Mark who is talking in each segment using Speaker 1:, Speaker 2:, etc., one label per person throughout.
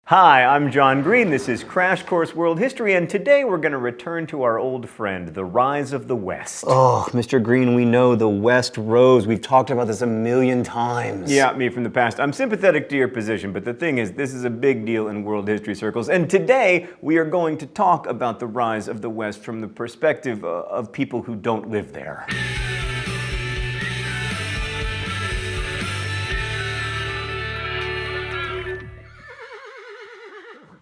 Speaker 1: Hi, I'm John Green. This is Crash Course World History, and today we're going to return to our old friend, the rise of the West.
Speaker 2: Oh, Mr. Green, we know the West rose. We've talked about this a million times.
Speaker 1: Yeah, me from the past. I'm sympathetic to your position, but the thing is, this is a big deal in world history circles, and today we are going to talk about the rise of the West from the perspective of people who don't live there.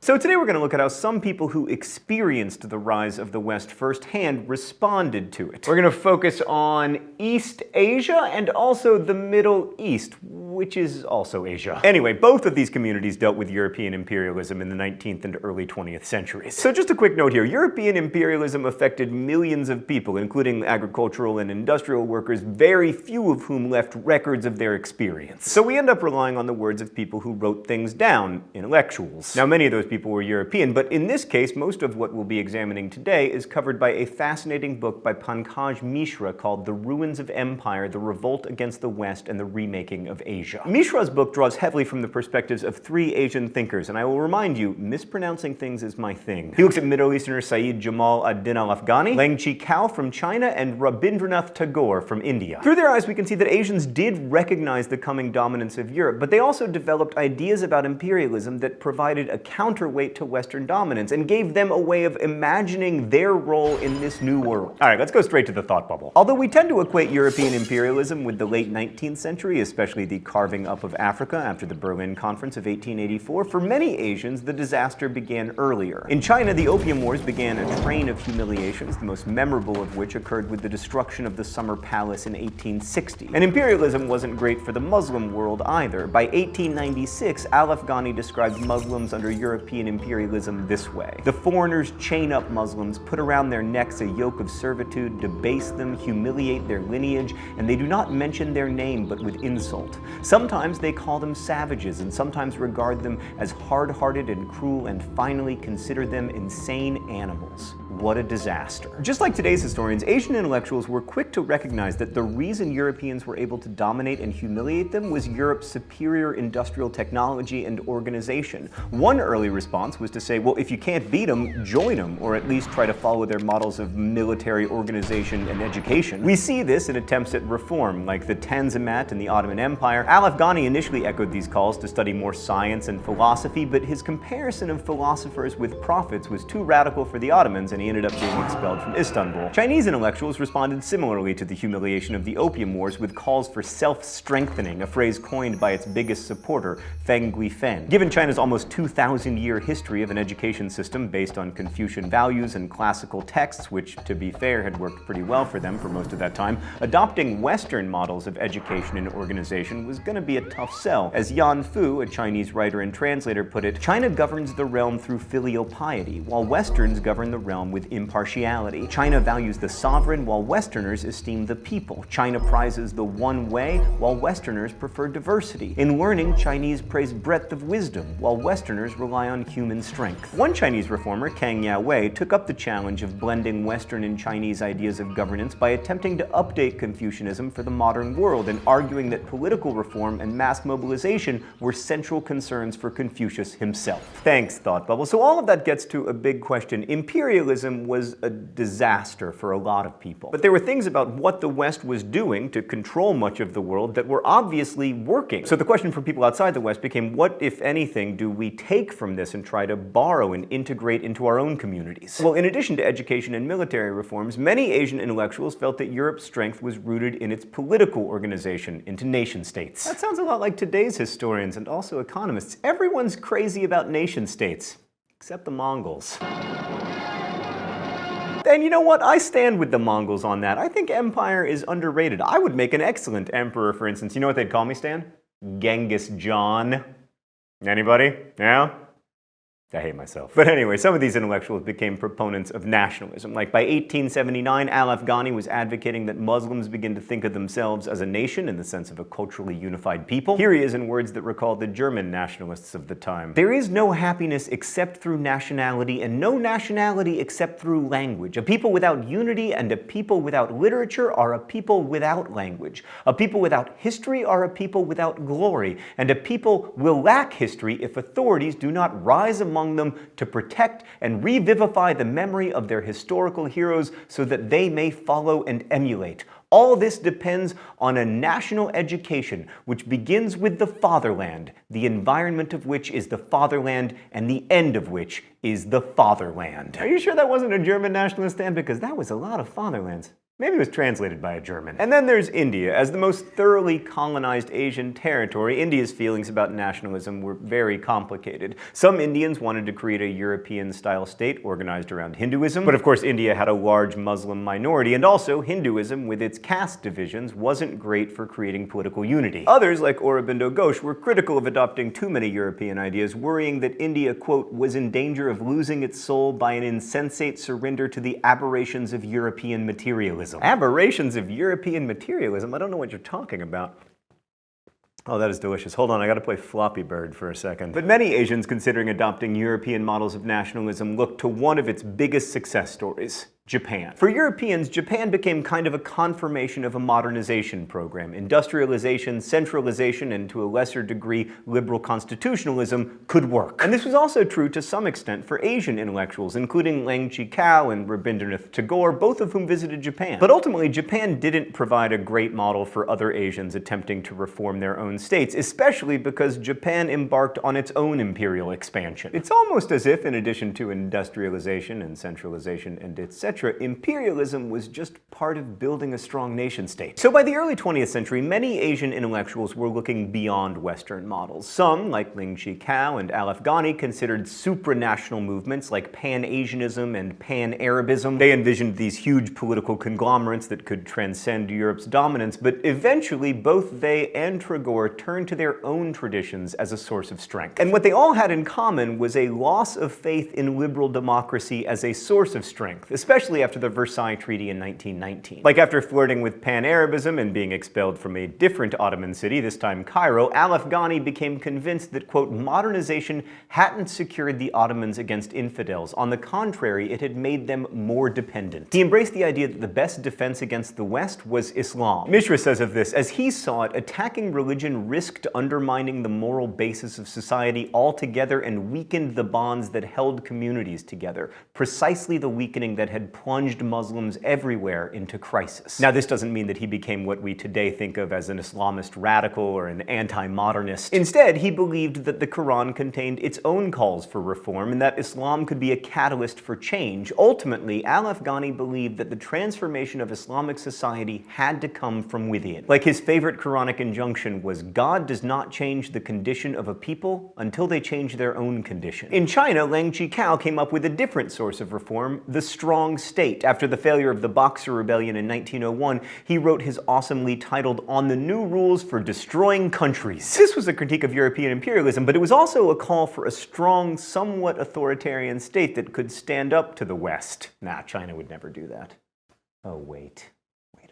Speaker 1: So today we're going to look at how some people who experienced the rise of the West firsthand responded to it. We're going to focus on East Asia and also the Middle East, which is also Asia. Anyway, both of these communities dealt with European imperialism in the 19th and early 20th centuries. So just a quick note here, European imperialism affected millions of people, including agricultural and industrial workers, very few of whom left records of their experience. So we end up relying on the words of people who wrote things down, intellectuals. Now many of those people were European, but in this case, most of what we'll be examining today is covered by a fascinating book by Pankaj Mishra called The Ruins of Empire, The Revolt Against the West and the Remaking of Asia. Mishra's book draws heavily from the perspectives of three Asian thinkers, and I will remind you, mispronouncing things is my thing. He looks at Middle Easterner Sayyid Jamal ad-Din al-Afghani, Leng Chi-kao from China, and Rabindranath Tagore from India. Through their eyes, we can see that Asians did recognize the coming dominance of Europe, but they also developed ideas about imperialism that provided a counterweight to Western dominance and gave them a way of imagining their role in this new world. All right, let's go straight to the thought bubble. Although we tend to equate European imperialism with the late 19th century, especially the carving up of Africa after the Berlin Conference of 1884, for many Asians, the disaster began earlier. In China, the Opium Wars began a train of humiliations, the most memorable of which occurred with the destruction of the Summer Palace in 1860. And imperialism wasn't great for the Muslim world either. By 1896, al-Afghani described Muslims under European imperialism this way. The foreigners chain up Muslims, put around their necks a yoke of servitude, debase them, humiliate their lineage, and they do not mention their name but with insult. Sometimes they call them savages, and sometimes regard them as hard-hearted and cruel, and finally consider them insane animals. What a disaster. Just like today's historians, Asian intellectuals were quick to recognize that the reason Europeans were able to dominate and humiliate them was Europe's superior industrial technology and organization. One early response was to say, well, if you can't beat them, join them, or at least try to follow their models of military organization and education. We see this in attempts at reform, like the Tanzimat in the Ottoman Empire. Al-Afghani initially echoed these calls to study more science and philosophy, but his comparison of philosophers with prophets was too radical for the Ottomans, and he ended up being expelled from Istanbul. Chinese intellectuals responded similarly to the humiliation of the Opium Wars with calls for self-strengthening, a phrase coined by its biggest supporter, Feng Guifen. Given China's almost 2,000-year history of an education system based on Confucian values and classical texts, which, to be fair, had worked pretty well for them for most of that time, adopting Western models of education and organization was going to be a tough sell. As Yan Fu, a Chinese writer and translator, put it, China governs the realm through filial piety, while Westerns govern the realm with impartiality. China values the sovereign, while Westerners esteem the people. China prizes the one way, while Westerners prefer diversity. In learning, Chinese praise breadth of wisdom, while Westerners rely on human strength. One Chinese reformer, Kang Ya-wei, took up the challenge of blending Western and Chinese ideas of governance by attempting to update Confucianism for the modern world and arguing that political reform and mass mobilization were central concerns for Confucius himself. Thanks, Thought Bubble. So all of that gets to a big question. Imperialism was a disaster for a lot of people. But there were things about what the West was doing to control much of the world that were obviously working. So the question for people outside the West became, what, if anything, do we take from this and try to borrow and integrate into our own communities? Well, in addition to education and military reforms, many Asian intellectuals felt that Europe's strength was rooted in its political organization into nation-states. That sounds a lot like today's historians and also economists. Everyone's crazy about nation-states, except the Mongols. And you know what? I stand with the Mongols on that. I think empire is underrated. I would make an excellent emperor, for instance. You know what they'd call me, Stan? Genghis John. Anybody? Yeah? I hate myself. But anyway, some of these intellectuals became proponents of nationalism. Like by 1879, Al-Afghani was advocating that Muslims begin to think of themselves as a nation in the sense of a culturally unified people. Here he is in words that recall the German nationalists of the time. There is no happiness except through nationality, and no nationality except through language. A people without unity and a people without literature are a people without language. A people without history are a people without glory, and a people will lack history if authorities do not rise among them to protect and revivify the memory of their historical heroes so that they may follow and emulate. All this depends on a national education which begins with the fatherland, the environment of which is the fatherland, and the end of which is the fatherland. Are you sure that wasn't a German nationalist stand? Because that was a lot of fatherlands. Maybe it was translated by a German. And then there's India. As the most thoroughly colonized Asian territory, India's feelings about nationalism were very complicated. Some Indians wanted to create a European-style state organized around Hinduism, but of course India had a large Muslim minority, and also Hinduism, with its caste divisions, wasn't great for creating political unity. Others, like Aurobindo Ghosh, were critical of adopting too many European ideas, worrying that India, quote, was in danger of losing its soul by an insensate surrender to the aberrations of European materialism. Aberrations of European materialism? I don't know what you're talking about. Oh, that is delicious. Hold on, I gotta play Floppy Bird for a second. But many Asians considering adopting European models of nationalism look to one of its biggest success stories: Japan. For Europeans, Japan became kind of a confirmation of a modernization program. Industrialization, centralization, and to a lesser degree, liberal constitutionalism could work. And this was also true to some extent for Asian intellectuals, including Liang Qikao and Rabindranath Tagore, both of whom visited Japan. But ultimately, Japan didn't provide a great model for other Asians attempting to reform their own states, especially because Japan embarked on its own imperial expansion. It's almost as if, in addition to industrialization and centralization and etc., imperialism was just part of building a strong nation-state. So by the early 20th century, many Asian intellectuals were looking beyond Western models. Some, like Liang Qikao and Al-Afghani, considered supranational movements like Pan-Asianism and Pan-Arabism. They envisioned these huge political conglomerates that could transcend Europe's dominance, but eventually both they and Tagore turned to their own traditions as a source of strength. And what they all had in common was a loss of faith in liberal democracy as a source of strength, especially after the Versailles Treaty in 1919. Like after flirting with Pan-Arabism and being expelled from a different Ottoman city, this time Cairo, Al-Afghani became convinced that, quote, modernization hadn't secured the Ottomans against infidels. On the contrary, it had made them more dependent. He embraced the idea that the best defense against the West was Islam. Mishra says of this, as he saw it, attacking religion risked undermining the moral basis of society altogether and weakened the bonds that held communities together, precisely the weakening that had plunged Muslims everywhere into crisis. Now, this doesn't mean that he became what we today think of as an Islamist radical or an anti-modernist. Instead, he believed that the Quran contained its own calls for reform and that Islam could be a catalyst for change. Ultimately, Al-Afghani believed that the transformation of Islamic society had to come from within. Like his favorite Quranic injunction was, God does not change the condition of a people until they change their own condition. In China, Liang Qikao came up with a different source of reform, the strong state. After the failure of the Boxer Rebellion in 1901, he wrote his awesomely titled On the New Rules for Destroying Countries. This was a critique of European imperialism, but it was also a call for a strong, somewhat authoritarian state that could stand up to the West. Nah, China would never do that. Oh, wait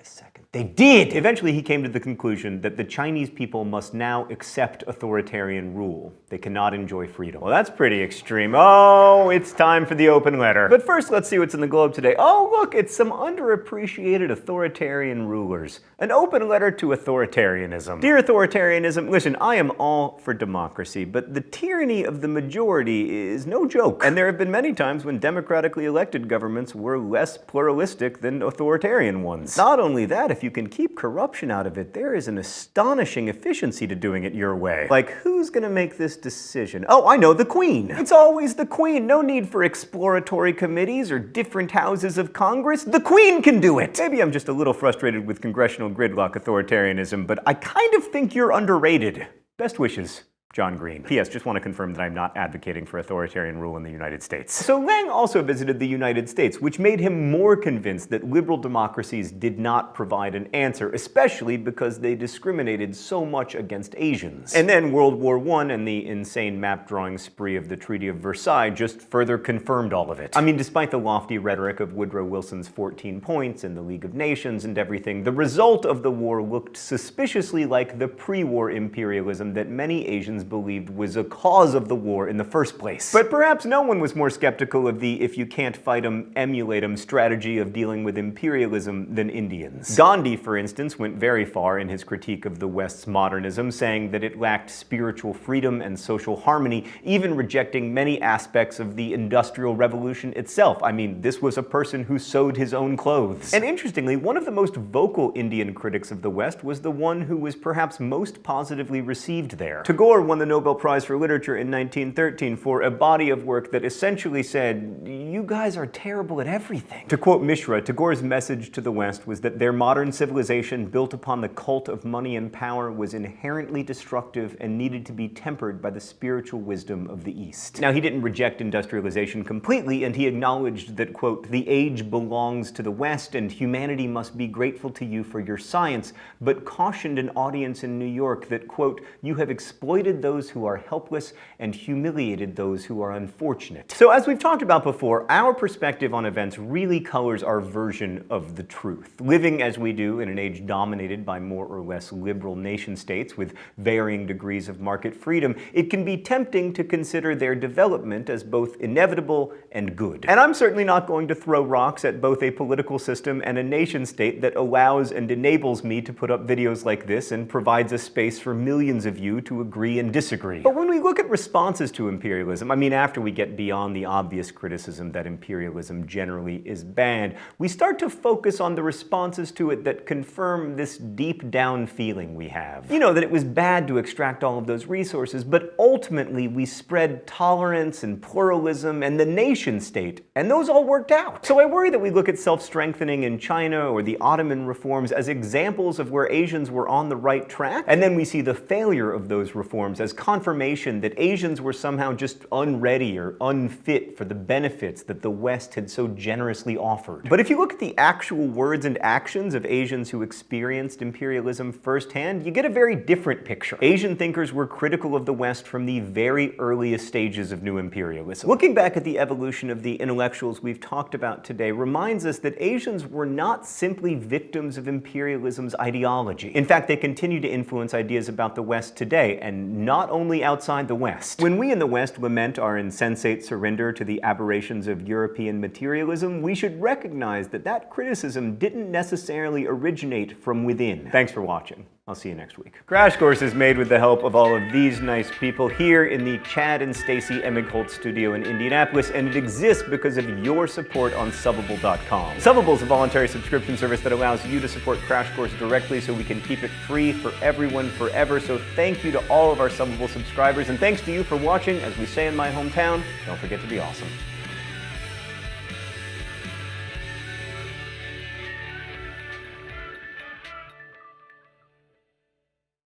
Speaker 1: a second. They did! Eventually, he came to the conclusion that the Chinese people must now accept authoritarian rule. They cannot enjoy freedom. Well, that's pretty extreme. Oh, it's time for the open letter. But first, let's see what's in the Globe today. Oh, look, it's some underappreciated authoritarian rulers. An open letter to authoritarianism. Dear authoritarianism, listen, I am all for democracy, but the tyranny of the majority is no joke. And there have been many times when democratically elected governments were less pluralistic than authoritarian ones. Not only that, if you can keep corruption out of it, there is an astonishing efficiency to doing it your way. Like, who's gonna make this decision? Oh, I know, the Queen. It's always the Queen. No need for exploratory committees or different houses of Congress. The Queen can do it. Maybe I'm just a little frustrated with congressional gridlock authoritarianism, but I kind of think you're underrated. Best wishes, John Green. P.S. Just want to confirm that I'm not advocating for authoritarian rule in the United States. So Lang also visited the United States, which made him more convinced that liberal democracies did not provide an answer, especially because they discriminated so much against Asians. And then World War I and the insane map-drawing spree of the Treaty of Versailles just further confirmed all of it. I mean, despite the lofty rhetoric of Woodrow Wilson's 14 points and the League of Nations and everything, the result of the war looked suspiciously like the pre-war imperialism that many Asians believed was a cause of the war in the first place. But perhaps no one was more skeptical of the if you can't fight 'em, emulate 'em strategy of dealing with imperialism than Indians. Gandhi, for instance, went very far in his critique of the West's modernism, saying that it lacked spiritual freedom and social harmony, even rejecting many aspects of the Industrial Revolution itself. I mean, this was a person who sewed his own clothes. And interestingly, one of the most vocal Indian critics of the West was the one who was perhaps most positively received there. Tagore won the Nobel Prize for Literature in 1913 for a body of work that essentially said, "You guys are terrible at everything." To quote Mishra, Tagore's message to the West was that their modern civilization, built upon the cult of money and power, was inherently destructive and needed to be tempered by the spiritual wisdom of the East. Now, he didn't reject industrialization completely, and he acknowledged that, quote, "The age belongs to the West, and humanity must be grateful to you for your science," but cautioned an audience in New York that, quote, "You have exploited those who are helpless and humiliated those who are unfortunate." So as we've talked about before, our perspective on events really colors our version of the truth. Living as we do in an age dominated by more or less liberal nation-states with varying degrees of market freedom, it can be tempting to consider their development as both inevitable and good. And I'm certainly not going to throw rocks at both a political system and a nation-state that allows and enables me to put up videos like this and provides a space for millions of you to agree and disagree. But when we look at responses to imperialism, I mean, after we get beyond the obvious criticism that imperialism generally is bad, we start to focus on the responses to it that confirm this deep down feeling we have. You know, that it was bad to extract all of those resources, but ultimately we spread tolerance and pluralism and the nation state, and those all worked out. So I worry that we look at self-strengthening in China or the Ottoman reforms as examples of where Asians were on the right track, and then we see the failure of those reforms as confirmation that Asians were somehow just unready or unfit for the benefits that the West had so generously offered. But if you look at the actual words and actions of Asians who experienced imperialism firsthand, you get a very different picture. Asian thinkers were critical of the West from the very earliest stages of new imperialism. Looking back at the evolution of the intellectuals we've talked about today reminds us that Asians were not simply victims of imperialism's ideology. In fact, they continue to influence ideas about the West today, and not only outside the West. When we in the West lament our insensate surrender to the aberrations of European materialism, we should recognize that that criticism didn't necessarily originate from within. Thanks for watching. I'll see you next week. Crash Course is made with the help of all of these nice people here in the Chad and Stacy Emigholt studio in Indianapolis, and it exists because of your support on Subbable.com. Subbable is a voluntary subscription service that allows you to support Crash Course directly so we can keep it free for everyone forever. So thank you to all of our Subbable subscribers, and thanks to you for watching. As we say in my hometown, don't forget to be awesome.